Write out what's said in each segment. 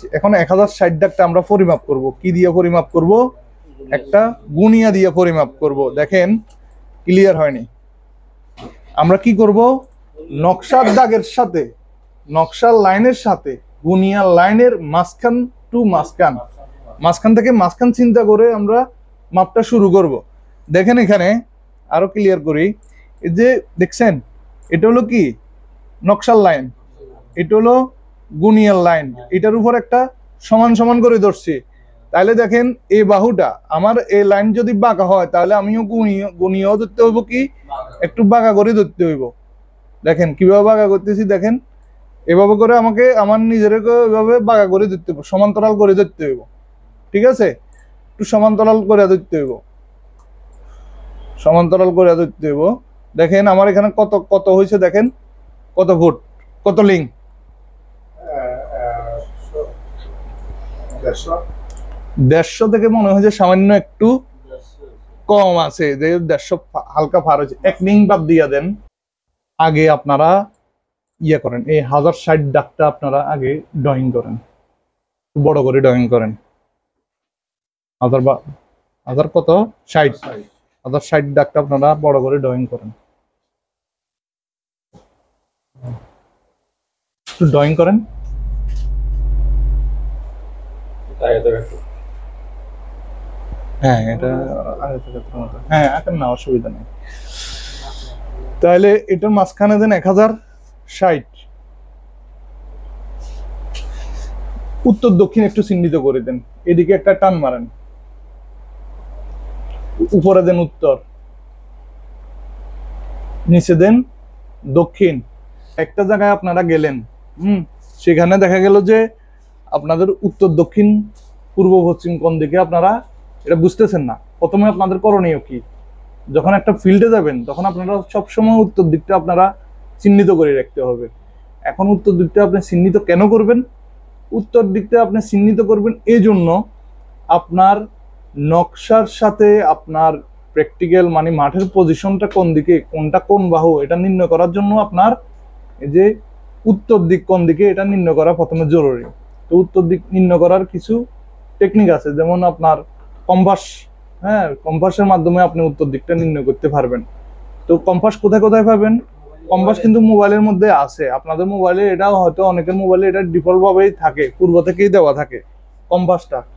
দিচ্ছি। এখন 1060 দাগটা আমরা পরিমাপ করব। কি দিয়ে পরিমাপ করব? একটা গুনিয়া দিয়ে পরিমাপ করব। দেখেন ক্লিয়ার হয়নি। আমরা কি করব? নকশার দাগের সাথে, নকশার লাইনের সাথে গুনিয়ার লাইনের মাঝখান টু মাঝখান, মাঝখান থেকে মাঝখান চিন্তা করে আমরা মাপটা শুরু করব। দেখেন এখানে আরো ক্লিয়ার করি, এই যে দেখছেন এটা হলো কি নকশার লাইন, এটা হলো গুনিয়ার লাইন, এটার উপর একটা সমান সমান করে ধরছি। তাহলে দেখেন এই বাহুটা আমার এই লাইন যদি বাঁকা হয় তাহলে আমিও গুনিয়াও ধরতে হইব, কি একটু বাঁকা করে ধরতে হইব। দেখেন কিভাবে বাঁকা করতেছি, দেখেন এভাবে করে আমাকে আমার নিজের এভাবে বাঁকা করে ধরতে হইব, সমান্তরাল করে ধরতে হইব। ঠিক আছে, একটু সমান্তরাল করে ধরতে হইব, সমান্তরাল করে ধরতে হইব। দেখেন আমার এখানে কত কত হয়েছে, দেখেন কত ফুট, কত লিং, 150 থেকে মনে হয় যে সামান্য একটু কম আছে, যে 150 হালকা পার হয়েছে। এক লিং বাদ দিয়া দেন। আগে আপনারা ইয়ে করেন, এই 1060 দাগটা আপনারা আগে ড্রয়িং করেন, বড় করে ড্রয়িং করেন। হাজার কত 60, 1060 দাগটা আপনারা বড় করে ড্রয়িং করেন, একটু ড্রয়িং করেন। হ্যাঁ এটা হ্যাঁ এখন না, অসুবিধা নেই। তাহলে এটার মাঝখানে দেন 1060, উত্তর দক্ষিণ একটু চিহ্নিত করে দেন, এদিকে একটা টান মারেন, উপরে দেন উত্তর, নিচে দেন দক্ষিণ। একটা জায়গায় আপনারা গেলেন, সেখানে দেখা গেল যে আপনাদের উত্তর দক্ষিণ পূর্ব পশ্চিম কোন দিকে আপনারা এটা বুঝতেছেন না। প্রথমে আপনাদের করণীয় কি? যখন একটা ফিল্ডে যাবেন তখন আপনারা সবসময় উত্তর দিকটা আপনারা চিহ্নিত করে রাখতে হবে। এখন উত্তর দিকটা আপনি চিহ্নিত কেন করবেন? উত্তর দিকটা আপনি চিহ্নিত করবেন এই জন্য, আপনার নকশার সাথে আপনার প্র্যাকটিক্যাল মানে মাঠের পজিশনটা কোন দিকে, কোনটা কোন বাহু, এটা নির্ণয় করার জন্য আপনার এই যে উত্তর দিক কোন দিকে এটা নির্ণয় করা প্রথমে জরুরি। তো উত্তর দিক নির্ণয় করার কিছু টেকনিক আছে, যেমন আপনার কম্পাস, হ্যাঁ কম্পাসের মাধ্যমে আপনি উত্তর দিকটা নির্ণয় করতে পারবেন। তো কম্পাস কোথায় কোথায় পাবেন? কম্পাস কিন্তু মোবাইলের মধ্যে আছে, আপনাদের মোবাইলে এটাও হয়তো অনেকের মোবাইলে এটা ডিফল্ট ভাবেই থাকে, পূর্ব থেকেই দেওয়া থাকে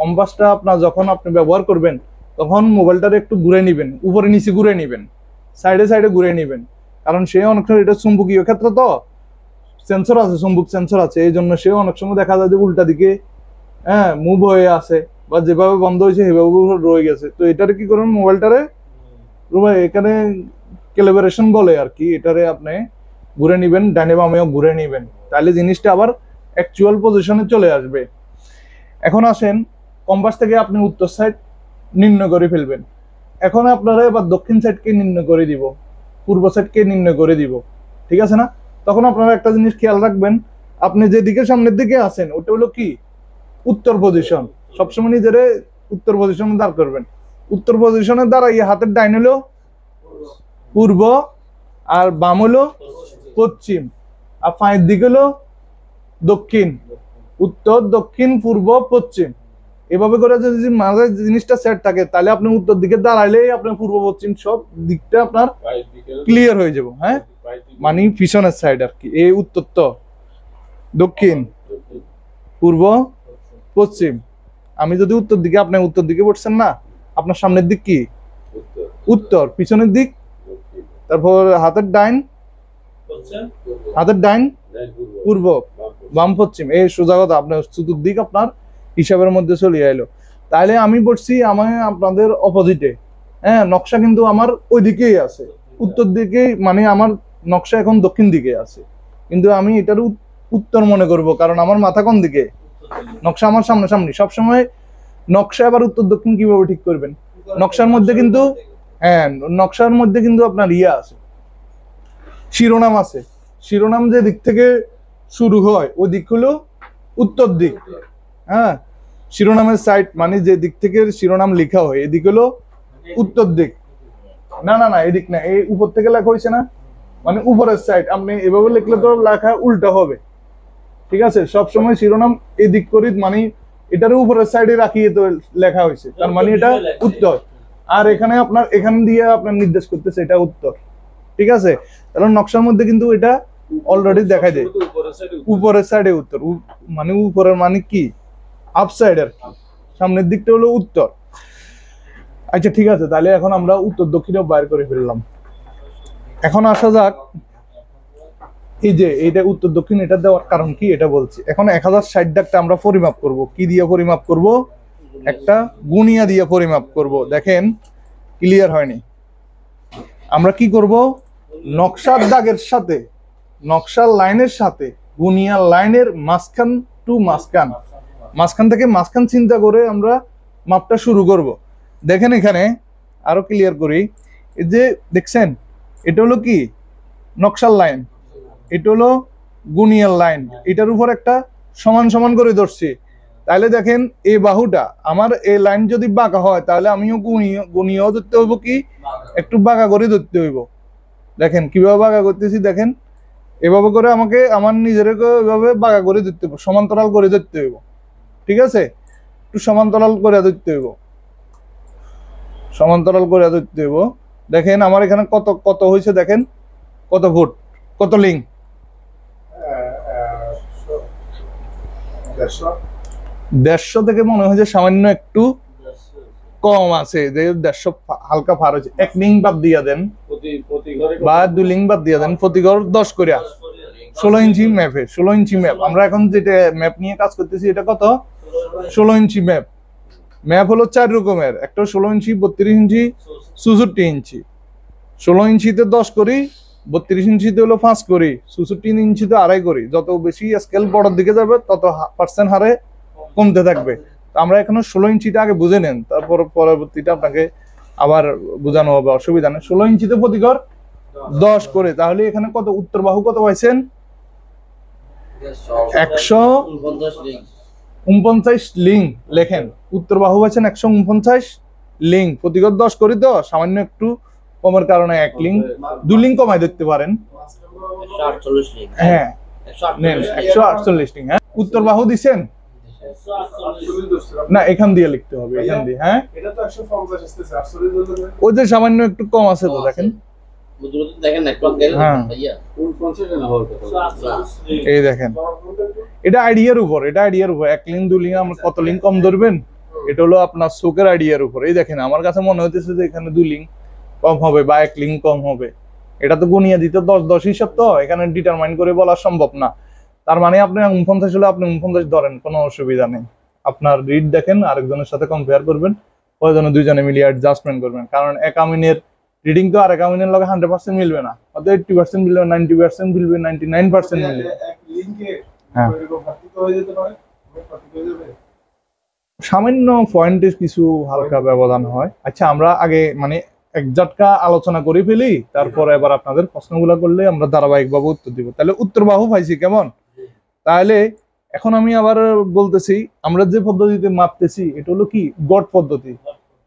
কম্পাসটা আপনার যখন আপনি ব্যবহার করবেন তখন মোবাইলটারে একটু ঘুরে নিবেন, উপরে নিচে ঘুরে নিবেন, সাইডে সাইডে ঘুরে নিবেন, কারণ সে অনেক সময় এটা চুম্বকীয় ক্ষেত্র, তো সেন্সর আছে, চুম্বক সেন্সর আছে, এই জন্য সে অনেক সময় দেখা যায় যে উল্টা দিকে মুভ হয়ে আছে, বা যেভাবে বন্ধ হয়েছে সেভাবে রয়ে গেছে। তো এটারে কি করবেন, মোবাইলটারে এখানে ক্যালিব্রেশন বলে আর কি, এটারে আপনি ঘুরে নিবেন, ডানে বামেও ঘুরে নিবেন, তাহলে জিনিসটা আবার অ্যাকচুয়াল পজিশনে চলে আসবে। এখন আসেন, কম্পাস থেকে আপনি উত্তর সাইড নির্ণয় করে ফেলবেন। এখন আপনারা এবার দক্ষিণ সাইডকে নির্ণয় করে দিব, পূর্ব সাইডকে নির্ণয় করে দিব, ঠিক আছে না? তখন আপনারা একটা জিনিস খেয়াল রাখবেন, আপনি যেদিকে সামনের দিকে আছেন ওটা হলো কি উত্তর পজিশন, সবসময় নিজের উত্তর পজিশনে দাঁড় করবেন। উত্তর পজিশনে দাঁড়াই হাতের ডাইন হলো পূর্ব, আর বাম হলো পশ্চিম, আর পায়ের দিক হলো দক্ষিণ, উত্তর দক্ষিণ পূর্ব পশ্চিম। এভাবে করে যদি মাঝে জিনিসটা সেট থাকে তাহলে আপনি উত্তর দিকে দাঁড়াইলেই আপনার পূর্ব পশ্চিম সব দিকটা আপনার ক্লিয়ার হয়ে যাবে। হ্যাঁ মানে পিছনের সাইড আর কি, এই উত্তর তো দক্ষিণ পূর্ব পশ্চিম। আমি যদি উত্তর দিকে, আপনি উত্তর দিকে পড়ছেন না, আপনার সামনের দিক কি উত্তর, পিছনের দিক, তারপর হাতের ডাইন পূর্ব, বাম পশ্চিম, এই সোজা কথা, আপনার চতুর্দিক আপনার হিসাবের মধ্যে চলে আইলো। তাহলে আমি পড়ছি আমি আপনাদের অপোজিটে, নকশা কিন্তু আমার ওই দিকেই আছে, উত্তর দিকে, মানে আমার নকশা এখন দক্ষিণ দিকে আছে, কিন্তু আমি এটার উত্তর মনে করব, কারণ আমার মাথা কোন দিকে, নকশা আমার সামনাসামনি। সবসময় নকশা আবার উত্তর দক্ষিণ কিভাবে ঠিক করবেন? নকশার মধ্যে কিন্তু নকশার মধ্যে কিন্তু আপনার ইয়া আছে, শিরোনাম আছে, শিরোনাম যে দিক থেকে শুরু হয় ওই দিক হলো উত্তর দিক। হ্যাঁ শিরোনামের সাইড মানে যে দিক থেকে শিরোনাম লেখা হয় এদিক হলো উত্তর দিক। না না না এদিক না, এই উপর থেকে লেখা হয়েছে না, মানে উপরের সাইড। আপনি এভাবে লিখলে তো লেখা উল্টা হবে, ঠিক আছে, সবসময় শিরোনাম এদিক করি, মানে এটার উপরের সাইডে রাখিয়ে তো লেখা হয়েছে, তার মানে এটা উত্তর। আর এখানে আপনার এখান দিয়ে আপনার নির্দেশ করতেছে এটা উত্তর। ঠিক আছে, তাহলে নকশার মধ্যে কিন্তু এটা অলরেডি দেখা যায় উপরের সাইডে উত্তর, মানে উপরের মানে কি আপ সাইডের, সামনের দিকটা হলো উত্তর। আচ্ছা ঠিক আছে, তাহলে এখন আমরা উত্তর দক্ষিণও বাইর করে ফেললাম। এখন আসা যাক, এই যে এইটা উত্তর দক্ষিণ, এটা দেওয়ার কারণ কি এটা বলছি। এখন 1060 দাগটা আমরা পরিমাপ করব, কি দিয়ে পরিমাপ করব? একটা গুণিয়া দিয়ে পরিমাপ করব। দেখেন ক্লিয়ার হয়নি। আমরা কি করব, নকশার দাগের সাথে, নকশার লাইনের সাথে গুণিয়া লাইনের মাঝখান টু মাঝখান, মাঝখান থেকে মাঝখান চিন্তা করে আমরা মাপটা শুরু করব। দেখেন এখানে আরো ক্লিয়ার করি, এই যে দেখছেন এটা হলো কি নকশার লাইন, এটা হলো গুণিয়ার লাইন, এটার উপর একটা সমান সমান করে ধরছি। তাহলে দেখেন এই বাহুটা আমার এই লাইন যদি বাঁকা হয় তাহলে আমিও গুণিয়াও ধরতে হইব, কি একটু বাঁকা করে ধরতে হইব। দেখেন কিভাবে বাঁকা করতেছি, দেখেন এভাবে করে আমাকে আমার নিজের এভাবে বাঁকা করে ধরতে হইব, সমান্তরাল করে ধরতে হইব। ঠিক আছে, একটু সমান্তরাল করে ধরতে হইব, সমান্তরাল করে ধরতে হইব। দেখেন আমার এখানে কত কত হয়েছে, দেখেন কত ফুট, কত লিঙ্ক, 150 থেকে মনে হয় যে সামান্য একটু কম আছে, যে 150 হালকা পার হয়েছে। এক লিঙ্ক বাদ দিয়া দেন বা 2 লিঙ্ক বাদ দিয়া দেন, প্রতি ঘর 10 করে 16 ইঞ্চি ম্যাপে, 16 ইঞ্চি ম্যাপ। আমরা এখন যেটা ম্যাপ নিয়ে কাজ করতেছি এটা কত, 16 ইঞ্চি ম্যাপ। ম্যাপ হলো 4 রকমের, একটা 16 ইঞ্চি, 32 ইঞ্চি, 64 ইঞ্চি। 16 ইঞ্চিতে 10 করি, 32 ইঞ্চিতে হলো 5 করি, 64 ইঞ্চিতে 2.5 করি। যত বেশি স্কেল বড়র দিকে যাবে তত পার্সেন্ট হারে কমতে থাকবে। আমরা এখনো 16 ইঞ্চিটা আগে বুঝে নেন, তারপর পরবর্তীটা আপনাকে আবার বোঝানো হবে, অসুবিধা নেই। 16 ইঞ্চিতে প্রতি ঘর 10 করে, তাহলে এখানে কত উত্তর বাহু কত পাইছেন, 149 লিঙ্ক। লেখেন উত্তর বাহু পাইছেন 149 লিঙ্ক, প্রতি ঘর 10 করি, তো সামান্য একটু কমের কারণে 1 লিঙ্ক 2 লিঙ্ক কমাই দিতে পারেন। হ্যাঁ 148 লিঙ্ক। হ্যাঁ উত্তর বাহু দিছেন না, এখান দিয়ে লিখতে হবে, এখান দিয়ে। হ্যাঁ এটা তো 150 আসতেছে, 48 ওই যে সামান্য একটু কম আছে তো, দেখেন এই দেখেন, এটা আইডিয়ার উপর, এটা আইডিয়ার উপর। 1 লিঙ্ক 2 লিঙ্ক আমরা কত লিঙ্ক কম ধরবেন, এটা হলো আপনার চোখের আইডিয়ার উপর। এই দেখেন আমার কাছে মনে হইতেছে যে এখানে 2 লিঙ্ক কম হবে বা 1 লিঙ্ক কম হবে, এটা তো গুনিয়ে দিতে 10 হিসাব, তো এখানে ডিটারমাইন করে বলা সম্ভব না। তার মানে আপনি 49 হলে আপনি 49 ধরেন, কোনো অসুবিধা নেই। আপনার রিড দেখেন, আরেকজনের সাথে কম্পেয়ার করবেন, প্রয়োজনে দুইজনে মিলিয়ে অ্যাডজাস্টমেন্ট করবেন। কারণ এক আমিনের রিডিং তো আরেক আমিনের লগে 100% মিলবে না, অর্থাৎ 80% মিলবে, 90% মিলবে, 99% মিলবে। হ্যাঁ সামান্য পয়েন্টে কিছু হালকা ব্যবধান হয়। আচ্ছা আমরা আগে মানে একজাটকা আলোচনা করে ফেলি, তারপর এবার আপনাদের প্রশ্নগুলো করলে আমরা ধারাবাহিকভাবে উত্তর দিব। তাহলে উত্তর বাহু পাইছি কেমন। তাহলে এখন আমি আবার বলতেছি, আমরা যে পদ্ধতিতে মাপতেছি এটা হলো কি গড় পদ্ধতি।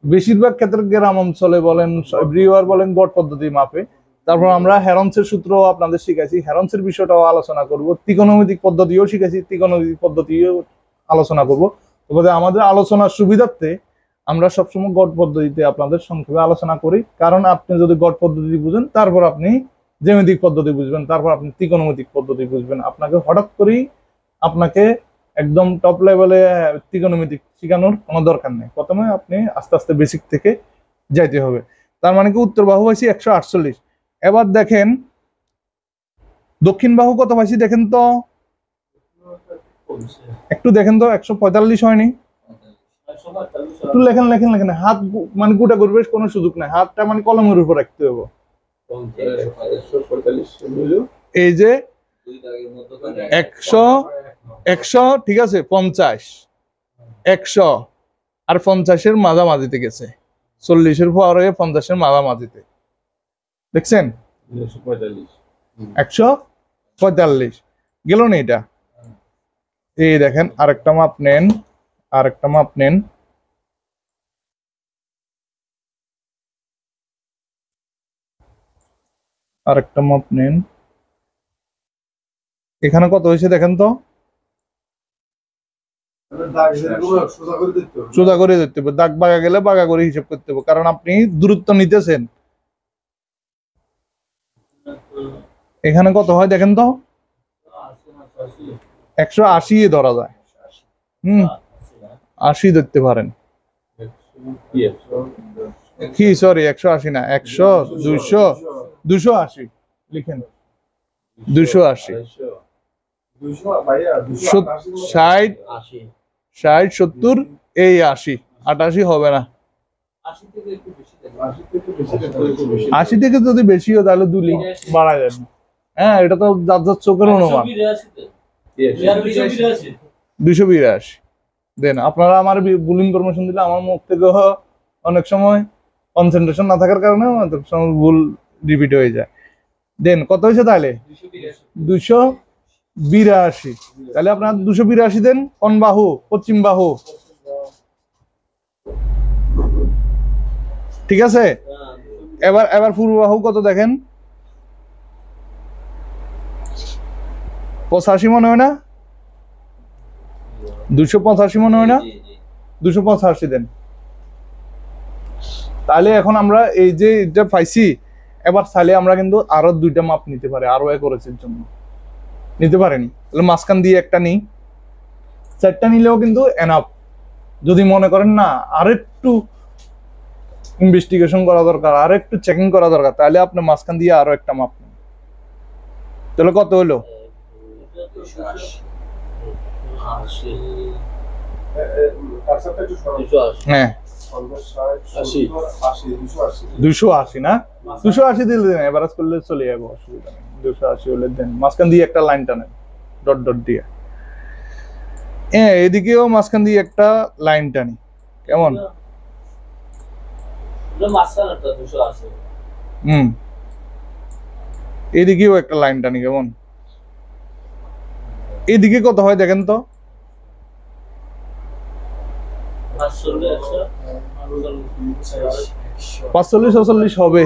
বেশিরভাগ ক্ষেত্রে গ্রাম অঞ্চলে বলেন, এভরিওয়ার বলেন, গড় পদ্ধতি মাপে। তারপর আমরা হেরন্সের সূত্র আপনাদের শিখাইছি, হেরন্সের বিষয়টাও আলোচনা করব, ত্রিকোণমিতিক পদ্ধতিও শিখাইছি, ত্রিকোণমিতিক পদ্ধতিও আলোচনা করব। তবে আমাদের আলোচনার সুবিধার্থে আমরা সবসময় গড় পদ্ধতিতে আপনাদের সংক্ষেপে আলোচনা করি। কারণ আপনি যদি গড় পদ্ধতি বুঝেন, তারপর আপনি জ্যামিতিক পদ্ধতি বুঝবেন, তারপর আপনি ত্রিকোণমিতিক পদ্ধতি বুঝবেন। আপনাকে হঠাৎ করেই আপনাকে একদম টপ লেভেলে ত্রিকোণমিতিক শেখানোর কোনো দরকার নেই, প্রথমে আপনি আস্তে আস্তে বেসিক থেকে যাইতে হবে। তার মানে কি উত্তর বাহু পাইছি 148। এবার দেখেন দক্ষিণ বাহু কত পাইছি, দেখেন তো একটু, দেখেন তো 145 হয়নি, একটু লেখেন লেখেন লেখেন, হাত মানে গোটা করবে কোনো সুযোগ নাই, হাতটা মানে কলমের উপর রাখতে হবে। এই যে 100 ঠিক আছে, 50 100 আর 50-এর মাঝামাঝিতে গেছে, 40-এর পরে 50-এর মাঝামাঝিতে, দেখছেন 145 গেল না এটা। এই দেখেন আরেকটা মাপ নেন, আরেকটা মাপ নেন, আরেকটা মাপ নেন। এখানে কত হয়েছে দেখেন তো, সোজা করে ধরতে হবে, দাগ বাঁকা গেলে বাঁকা করে হিসাব করতে হবে, কারণ আপনি দূরত্ব নিতেছেন। এখানে কত হয় দেখেন তো, 180 ধরা যায়। 80 ধরতে পারেন কি, সরি 180 না, 100, 200, 280 লিখেন, 280, 60, 70, এই 80, 88 হবে না। 80 থেকে যদি বেশি হয় তাহলে 2 লিখ বাড়া যাবে। হ্যাঁ, এটা তো যার যার চোখের অনুমান। 282 দেন। আপনারা আমার ভুল ইনফরমেশন দিলে আমার মুখ থেকে অনেক সময় কনসেন্ট্রেশন না থাকার কারণে অনেক সময় ভুল রিপিট হয়ে যায়। দেন কত হয়েছে তাহলে? 282। তাহলে আপনার 282 দেন। কোন বাহু? পশ্চিম বাহু, ঠিক আছে। এবার পূর্ব বাহু কত দেখেন? 85 মনে হয় না? 285 মনে হয় না? 285 দেন। তাহলে এখন আমরা এই যে এটা পাইছি, এবার চাইলে আমরা কিন্তু আরো 2টা মাপ নিতে পারি, আরো একরের জন্য নিতে পারেনি। তাহলে মাঝখান দিয়ে একটা নিই, 4টা নিলেও কিন্তু এনাফ। যদি মনে করেন না আর একটু ইনভেস্টিগেশন করা দরকার, আর একটু চেকিং করা দরকার, তাহলে আপনি মাঝখান দিয়ে আরো একটা মাপ নেন। তাহলে কত হলো? হ্যাঁ 280 না, 280 দিলে দেন, এভারেজ করলে চলে যাবে, অসুবিধা নেই। 280 হলে দেন, মাঝখান দিয়ে একটা লাইন টানেন ডট ডট দিয়ে। এদিকেও মাঝখান দিয়ে একটা লাইন টানি, কেমন? এদিকেও একটা লাইন টানি, কেমন? এদিকে কত হয় দেখেন তো? 45-46 হবে।